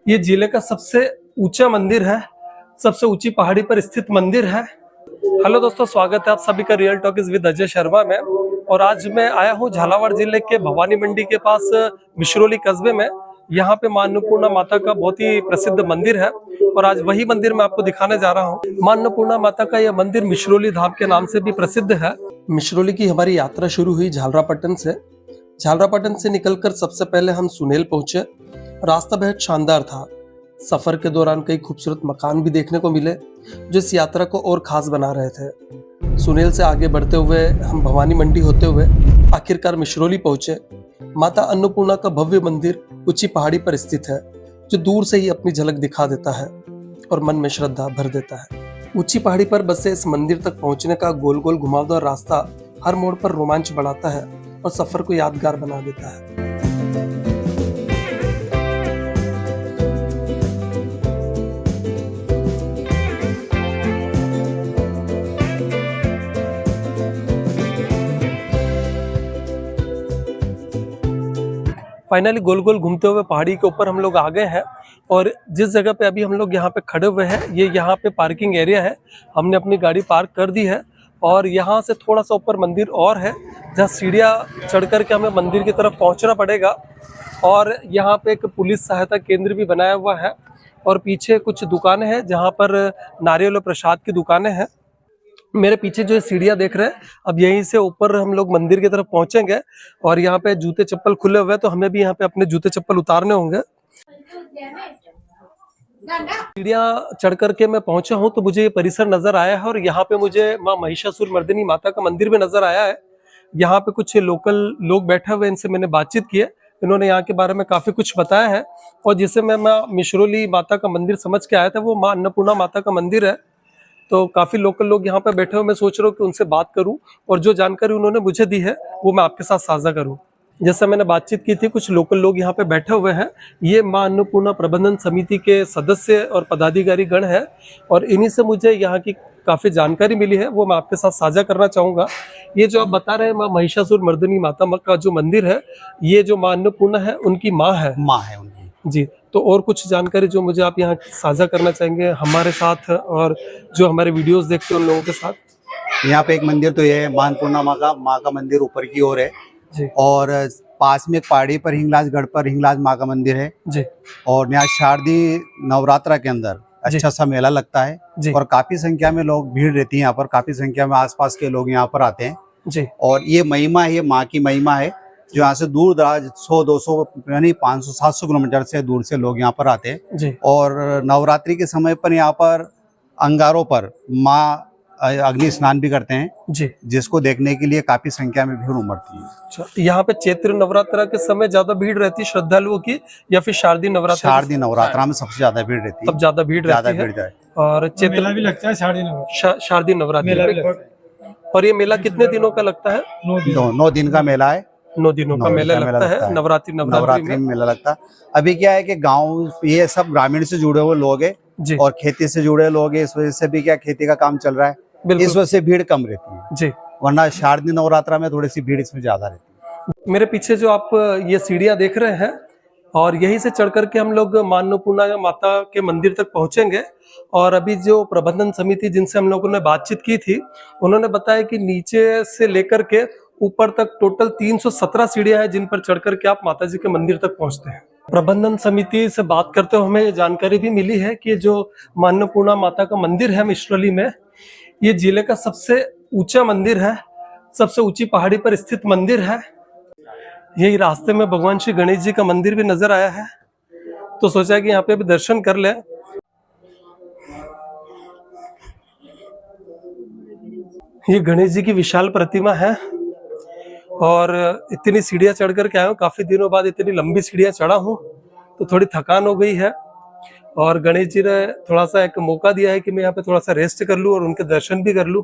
ये जिले का सबसे ऊंचा मंदिर है, सबसे ऊंची पहाड़ी पर स्थित मंदिर है। हेलो दोस्तों, स्वागत है आप सभी का real talkies with Ajay Sharma में। और आज मैं आया हूँ झालावाड़ जिले के भवानी मंडी के पास मिश्रोली कस्बे में। यहाँ पे मां अन्नपूर्णा माता का बहुत ही प्रसिद्ध मंदिर है और आज वही मंदिर मैं आपको दिखाने जा रहा हूँ। मां अन्नपूर्णा माता का यह मंदिर मिश्रोली धाम के नाम से भी प्रसिद्ध है। मिश्रोली की हमारी यात्रा शुरू हुई झालरापाटन से। झालरापाटन से निकलकर सबसे पहले हम सुनेल पहुंचे। रास्ता बेहद शानदार था। सफर के दौरान कई खूबसूरत मकान भी देखने को मिले जो इस यात्रा को और खास बना रहे थे। सुनेल से आगे बढ़ते हुए हम भवानी मंडी होते हुए आखिरकार मिश्रोली पहुंचे। माता अन्नपूर्णा का भव्य मंदिर ऊंची पहाड़ी पर स्थित है जो दूर से ही अपनी झलक दिखा देता है और मन में श्रद्धा भर देता है। ऊंची पहाड़ी पर बसे इस मंदिर तक पहुंचने का गोल गोल घुमावदार रास्ता हर मोड़ पर रोमांच बढ़ाता है और सफर को यादगार बना देता है। फाइनली गोल गोल घूमते हुए पहाड़ी के ऊपर हम लोग आ गए हैं और जिस जगह पे अभी हम लोग यहाँ पे खड़े हुए हैं ये यहाँ पे पार्किंग एरिया है। हमने अपनी गाड़ी पार्क कर दी है और यहाँ से थोड़ा सा ऊपर मंदिर और है जहाँ सीढ़ियाँ चढ़ करके हमें मंदिर की तरफ पहुँचना पड़ेगा। और यहाँ पे एक पुलिस सहायता केंद्र भी बनाया हुआ है और पीछे कुछ दुकानें हैं जहाँ पर नारियल और प्रसाद की दुकानें हैं। मेरे पीछे जो सीढ़ियाँ देख रहे हैं, अब यहीं से ऊपर हम लोग मंदिर की तरफ पहुंचेंगे और यहाँ पे जूते चप्पल खुले हुए हैं तो हमें भी यहाँ पे अपने जूते चप्पल उतारने होंगे। सीढ़ियाँ चढ़ करके मैं पहुंचा हूँ तो मुझे ये परिसर नजर आया है और यहाँ पे मुझे माँ महिषासुर मर्दिनी माता का मंदिर भी नजर आया है। यहाँ पे कुछ लोकल लोग बैठे हुए, इनसे मैंने बातचीत की है। इन्होंने यहाँ के बारे में काफी कुछ बताया है और जिसे मैं माँ मिश्रोली माता का मंदिर समझ के आया था वो माँ अन्नपूर्णा माता का मंदिर है। तो काफी लोकल लोग यहाँ पे बैठे हुए, मैं सोच रहा हूँ कि उनसे बात करूं और जो जानकारी उन्होंने मुझे दी है वो मैं आपके साथ साझा करूं। जैसे मैंने बातचीत की थी, कुछ लोकल लोग यहाँ पे बैठे हुए हैं। ये मां अन्नपूर्णा प्रबंधन समिति के सदस्य और पदाधिकारी गण है और इन्हीं से मुझे यहाँ की काफी जानकारी मिली है, वो मैं आपके साथ साझा करना चाहूंगा। ये जो आप बता रहे हैं माँ महिषासुर मर्दिनी माता का जो मंदिर है, ये जो मां अन्नपूर्णा है उनकी माँ है उनकी जी। तो और कुछ जानकारी जो मुझे आप यहाँ साझा करना चाहेंगे हमारे साथ और जो हमारे वीडियोस देखते हैं उन लोगों के साथ? यहाँ पे एक मंदिर तो ये है मां अन्नपूर्णा माँ का मंदिर ऊपर की ओर है जी। और पास में एक पहाड़ी पर हिंगलाजगढ़ पर हिंगलाज माँ का मंदिर है जी। और यहाँ शारदीय नवरात्रा के अंदर अच्छा सा मेला लगता है और काफी संख्या में लोग भीड़ रहती है यहाँ पर। काफी संख्या में आसपास के लोग यहाँ पर आते हैं जी। और ये महिमा है, ये माँ की महिमा है जो यहाँ से दूर दराज 100-200 यानी 500-700 किलोमीटर से दूर से लोग यहाँ पर आते हैं जी। और नवरात्रि के समय पर यहाँ पर अंगारों पर माँ अग्नि स्नान भी करते हैं जी, जिसको देखने के लिए काफी संख्या में भीड़ उमड़ती है। अच्छा, यहाँ पे चैत्र नवरात्रा के समय ज्यादा भीड़ रहती है श्रद्धालुओं की या फिर शारदीय नवरात्रा? शारदीय नवरात्रा में सबसे ज्यादा भीड़ रहती है, तब ज्यादा भीड़ रहती है। और मेला भी लगता है शारदीय नवरात्रि। और ये मेला कितने दिनों का लगता है? 9 दिन का मेला है। 9 दिनों का मेला लगता है नवरात्रि में मेला लगता है। अभी क्या है कि गांव ये सब ग्रामीण से जुड़े हुए लोग हैं और खेती से जुड़े लोग हैं, इस वजह से भी क्या खेती का काम चल रहा है, इस वजह से भीड़ कम रहती है जी। वरना शारदीय नवरात्रा में थोड़ी सी भीड़ इसमें ज्यादा रहती है। मेरे पीछे जो आप ये सीढ़ियां देख रहे हैं और यहीं से चढ़ करके हम लोग मां अन्नपूर्णा माता के मंदिर तक पहुंचेंगे। और अभी जो प्रबंधन समिति जिनसे हम लोगों ने बातचीत की थी उन्होंने बताया कि नीचे से लेकर के ऊपर तक टोटल 317 सीढ़ियां हैं जिन पर चढ़ करके आप माता जी के मंदिर तक पहुंचते हैं। प्रबंधन समिति से बात करते हुए हमें ये जानकारी भी मिली है कि जो मां अन्नपूर्णा माता का मंदिर है मिश्रोली में, ये जिले का सबसे ऊंचा मंदिर है, सबसे ऊंची पहाड़ी पर स्थित मंदिर है। यही रास्ते में भगवान श्री गणेश जी का मंदिर भी नजर आया है तो सोचा कि यहाँ पे भी दर्शन कर ले। ये गणेश जी की विशाल प्रतिमा है और इतनी सीढ़ियां चढ़ करके आया हूँ, काफी दिनों बाद इतनी लंबी सीढ़ियां चढ़ा हूँ तो थोड़ी थकान हो गई है और गणेश जी ने थोड़ा सा एक मौका दिया है कि मैं यहाँ पे थोड़ा सा रेस्ट कर लूँ और उनके दर्शन भी कर लूँ।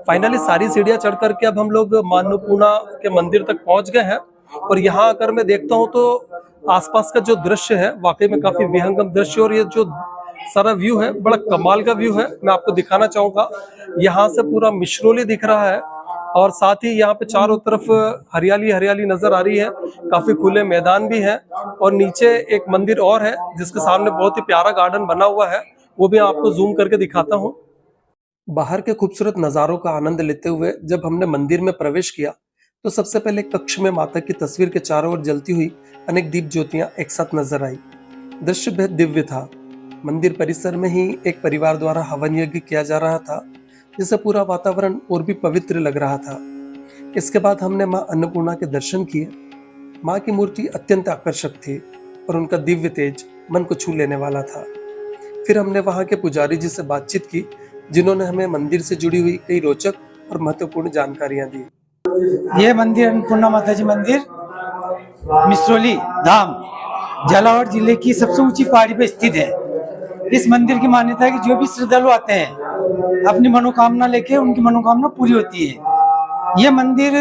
फाइनली सारी सीढ़ियां चढ़ करके अब हम लोग मां अन्नपूर्णा के मंदिर तक पहुंच गए हैं और यहाँ आकर मैं देखता हूँ तो आसपास का जो दृश्य है वाकई में काफी विहंगम दृश्य और ये जो सारा व्यू है बड़ा कमाल का व्यू है। मैं आपको दिखाना चाहूंगा। यहाँ से पूरा मिश्रोली दिख रहा है और साथ ही यहाँ पे चारों तरफ हरियाली हरियाली नजर आ रही है, काफी खुले मैदान भी हैं और नीचे एक मंदिर और है जिसके सामने बहुत ही प्यारा गार्डन बना हुआ है, वो भी आपको जूम करके दिखाता हूँ। बाहर के खूबसूरत नज़ारों का आनंद लेते हुए जब हमने मंदिर में प्रवेश किया तो सबसे पहले कक्ष में माता की तस्वीर के चारों ओर जलती हुई अनेक दीप ज्योतियां एक साथ नजर आई। दृश्य बेहद दिव्य था। मंदिर परिसर में ही एक परिवार द्वारा हवन यज्ञ किया जा रहा था, जिससे पूरा वातावरण और भी पवित्र लग रहा था। इसके बाद हमने मां अन्नपूर्णा के दर्शन किए। मां की मूर्ति अत्यंत आकर्षक थी और उनका दिव्य तेज मन को छू लेने वाला था। फिर हमने वहां के पुजारी जी से बातचीत की, जिन्होंने हमें मंदिर से जुड़ी हुई कई रोचक और महत्वपूर्ण जानकारियां दी। ये मंदिर अन्नपूर्णा माता जी मंदिर मिश्रोली धाम झालावाड़ जिले की सबसे ऊंची पहाड़ी पर स्थित है। इस मंदिर की मान्यता है कि जो भी श्रद्धालु आते हैं अपनी मनोकामना लेके उनकी मनोकामना पूरी होती है। ये मंदिर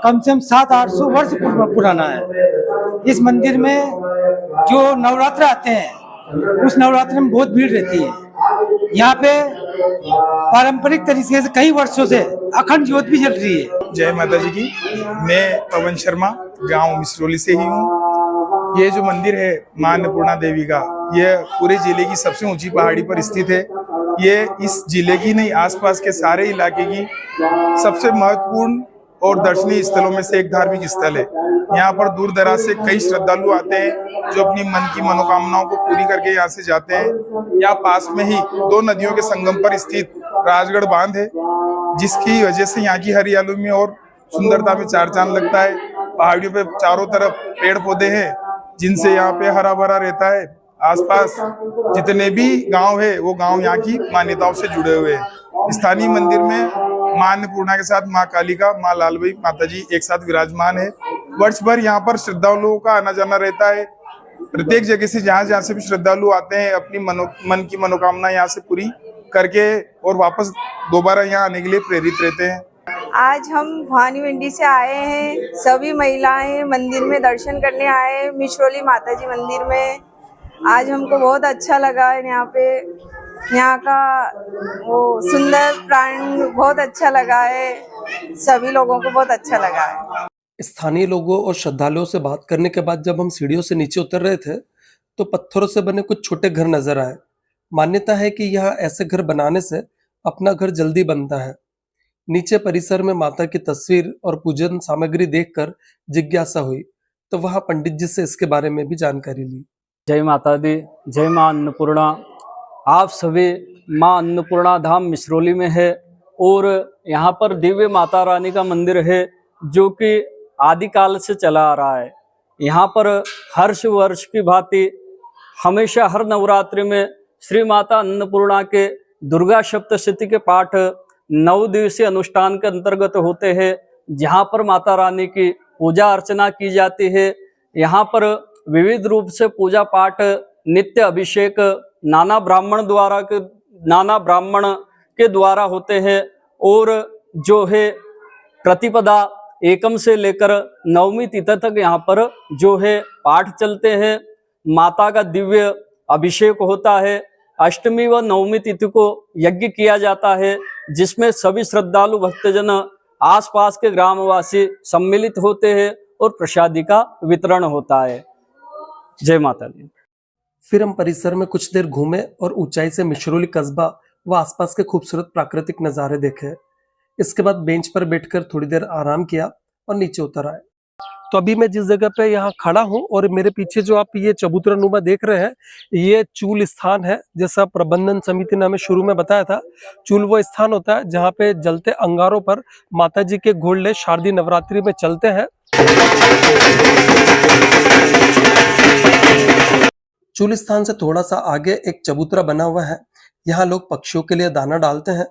कम से कम 700-800 वर्ष पुराना है। इस मंदिर में जो नवरात्र आते हैं उस नवरात्र में बहुत भीड़ रहती है। यहाँ पे पारंपरिक तरीके से कई वर्षों से अखंड ज्योत भी जल रही है। जय माता जी की। मैं पवन शर्मा गांव मिसरोली से ही हूँ। ये जो मंदिर है मां अन्नपूर्णा देवी का, ये पूरे जिले की सबसे ऊंची पहाड़ी पर स्थित है। ये इस जिले की नहीं, आसपास के सारे इलाके की सबसे महत्वपूर्ण और दर्शनीय स्थलों में से एक धार्मिक स्थल है। यहाँ पर दूर दराज से कई श्रद्धालु आते हैं जो अपनी मन की मनोकामनाओं को पूरी करके यहाँ से जाते हैं। यहाँ पास में ही 2 नदियों के संगम पर स्थित राजगढ़ बांध है, जिसकी वजह से यहाँ की हरियाली में और सुंदरता में चार चांद लगता है। पहाड़ियों पे चारों तरफ पेड़ पौधे हैं जिनसे यहाँ पे हरा भरा रहता है। आसपास जितने भी गांव है वो गांव यहाँ की मान्यताओं से जुड़े हुए हैं। स्थानीय मंदिर में मां अन्नपूर्णा के साथ मां कालिका, मां लालबाई माता जी एक साथ विराजमान है। वर्ष भर यहाँ पर श्रद्धालुओं का आना जाना रहता है। प्रत्येक जगह से जहाँ से भी श्रद्धालु आते हैं अपनी मन की मनोकामना यहाँ से पूरी करके और वापस दोबारा यहाँ आने के लिए प्रेरित रहते हैं। आज हम भवानी मंडी से आए हैं। सभी महिलाएं मंदिर में दर्शन करने आए हैं, मिश्रोली माता जी मंदिर में। आज हमको बहुत अच्छा लगा है। यहाँ पे यहाँ का वो सुंदर प्राण बहुत अच्छा लगा है। सभी लोगों को बहुत अच्छा लगा है। स्थानीय लोगों और श्रद्धालुओं से बात करने के बाद जब हम सीढ़ियों से नीचे उतर रहे थे तो पत्थरों से बने कुछ छोटे घर नजर आए। मान्यता है कि यहाँ ऐसे घर बनाने से अपना घर जल्दी बनता है। नीचे परिसर में माता की तस्वीर और पूजन सामग्री देखकर जिज्ञासा हुई तो वहां पंडित जी से इसके बारे में भी जानकारी ली। जय माता दी, जय मां अन्नपूर्णा। आप सभी मां अन्नपूर्णा धाम मिसरोली में है और यहाँ पर दिव्य माता रानी का मंदिर है जो कि आदिकाल से चला आ रहा है। यहाँ पर हर वर्ष की भांति हमेशा हर नवरात्रि में श्री माता अन्नपूर्णा के दुर्गा सप्तशती के पाठ 9 दिवसीय अनुष्ठान के अंतर्गत होते हैं, जहाँ पर माता रानी की पूजा अर्चना की जाती है। यहाँ पर विविध रूप से पूजा पाठ, नित्य अभिषेक नाना ब्राह्मण के द्वारा होते हैं और जो है प्रतिपदा एकम से लेकर 9वीं तिथि तक यहाँ पर जो है पाठ चलते हैं। माता का दिव्य अभिषेक होता है। अष्टमी व 9वीं तिथि को यज्ञ किया जाता है, जिसमें सभी श्रद्धालु भक्तजन आसपास के ग्रामवासी सम्मिलित होते हैं और प्रसादी का वितरण होता है। जय माता दी। फिर हम परिसर में कुछ देर घूमे और ऊंचाई से मिश्रोली कस्बा व आसपास के खूबसूरत प्राकृतिक नजारे देखे। इसके बाद बेंच पर बैठकर थोड़ी देर आराम किया और नीचे उतर आए। तो अभी मैं जिस जगह पे यहाँ खड़ा हूँ और मेरे पीछे जो आप ये चबूतरा नुमा देख रहे हैं, ये चूल स्थान है। जैसा प्रबंधन समिति ने हमें शुरू में बताया था, चूल वो स्थान होता है जहाँ पे जलते अंगारों पर माता जी के घोड़े शारदीय नवरात्रि में चलते हैं। चूल स्थान से थोड़ा सा आगे एक चबूतरा बना हुआ है। यहाँ लोग पक्षियों के लिए दाना डालते हैं।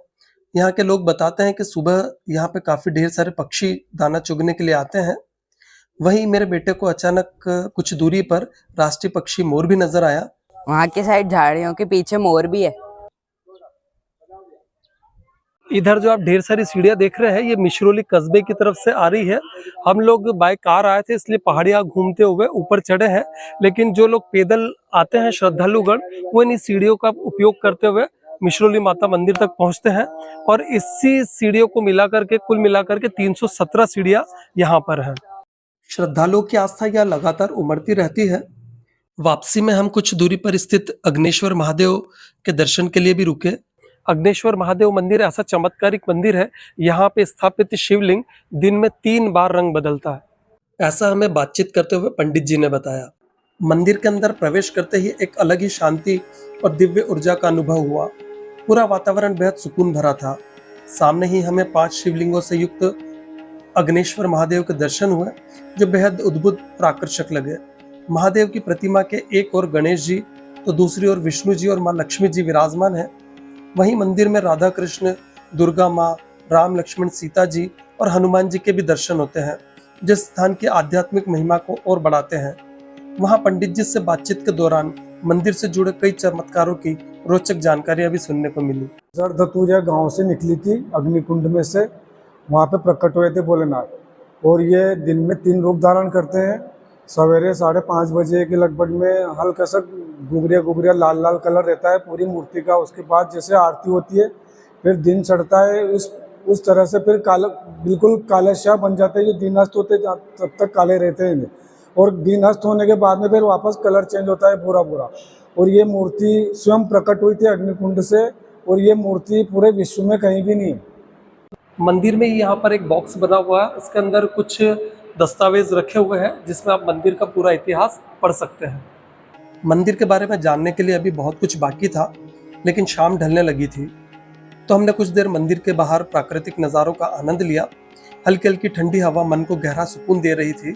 यहाँ के लोग बताते हैं कि सुबह यहाँ पे काफी ढेर सारे पक्षी दाना चुगने के लिए आते हैं। वहीं मेरे बेटे को अचानक कुछ दूरी पर राष्ट्रीय पक्षी मोर भी नजर आया। वहाँ के साइड झाड़ियों के पीछे मोर भी है। इधर जो आप ढेर सारी सीढ़ियां देख रहे हैं, ये मिश्रोली कस्बे की तरफ से आ रही है। हम लोग बाय कार आए थे, इसलिए पहाड़ियां घूमते हुए ऊपर चढ़े हैं, लेकिन जो लोग पैदल आते हैं श्रद्धालुगण, वो इन सीढ़ियों का उपयोग करते हुए मिश्रोली माता मंदिर तक पहुंचते हैं और इसी सीढ़ियों को मिलाकर के कुल मिलाकर के 317 सीढ़ियां यहाँ पर हैं। श्रद्धालुओं की आस्था यह लगातार उमड़ती रहती है। वापसी में हम कुछ दूरी पर स्थित अग्नेश्वर महादेव के दर्शन के लिए भी रुके। अग्नेश्वर महादेव मंदिर ऐसा चमत्कारिक मंदिर है, यहाँ पे स्थापित शिवलिंग दिन में 3 बार रंग बदलता है, ऐसा हमें बातचीत करते हुए पंडित जी ने बताया। मंदिर के अंदर प्रवेश करते ही एक अलग ही शांति और दिव्य ऊर्जा का अनुभव हुआ। पूरा वातावरण बेहद सुकून भरा था। सामने ही हमें 5 शिवलिंगों से युक्त अग्नेश्वर महादेव के दर्शन हुए, जो बेहद अद्भुत और आकर्षक लगे। महादेव की प्रतिमा के एक ओर गणेश जी तो दूसरी ओर विष्णु जी और माँ लक्ष्मी जी विराजमान है। वहीं मंदिर में राधा कृष्ण, दुर्गा माँ, राम लक्ष्मण सीता जी और हनुमान जी के भी दर्शन होते हैं, जो स्थान की आध्यात्मिक महिमा को और बढ़ाते हैं। वहां पंडित जी से बातचीत के दौरान मंदिर से जुड़े कई चमत्कारों की रोचक जानकारियां भी सुनने को मिली। सर धतूरिया गांव से निकली थी अग्निकुंड में से, वहाँ पे प्रकट हुए थे भोलेनाथ, और ये दिन में 3 रूप धारण करते हैं। सवेरे 5:30 बजे के लगभग में हल्का सा गुगरिया लाल लाल कलर रहता है पूरी मूर्ति का। उसके बाद जैसे आरती होती है, फिर दिन चढ़ता है, उस तरह से फिर काला बिल्कुल काले शाह बन जाते हैं। ये दिन अस्त होते तब तक काले रहते हैं, और दिन अस्त होने के बाद में फिर वापस कलर चेंज होता है पूरा। और ये मूर्ति स्वयं प्रकट हुई थी अग्निकुंड से, और ये मूर्ति पूरे विश्व में कहीं भी नहीं है। मंदिर में यहाँ पर एक बॉक्स बना हुआ है, उसके अंदर कुछ दस्तावेज रखे हुए हैं जिसमें आप मंदिर का पूरा इतिहास पढ़ सकते हैं। मंदिर के बारे में जानने के लिए अभी बहुत कुछ बाकी था, लेकिन शाम ढलने लगी थी, तो हमने कुछ देर मंदिर के बाहर प्राकृतिक नज़ारों का आनंद लिया। हल्की हल्की ठंडी हवा मन को गहरा सुकून दे रही थी,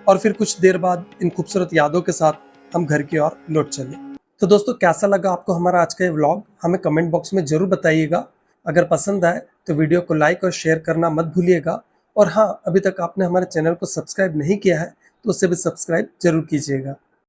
और फिर कुछ देर बाद इन खूबसूरत यादों के साथ हम घर की ओर लौट चले। तो दोस्तों, कैसा लगा आपको हमारा आज का ये व्लॉग, हमें कमेंट बॉक्स में जरूर बताइएगा। अगर पसंद आए तो वीडियो को लाइक और शेयर करना मत भूलिएगा। और हाँ, अभी तक आपने हमारे चैनल को सब्सक्राइब नहीं किया है तो उसे भी सब्सक्राइब जरूर कीजिएगा।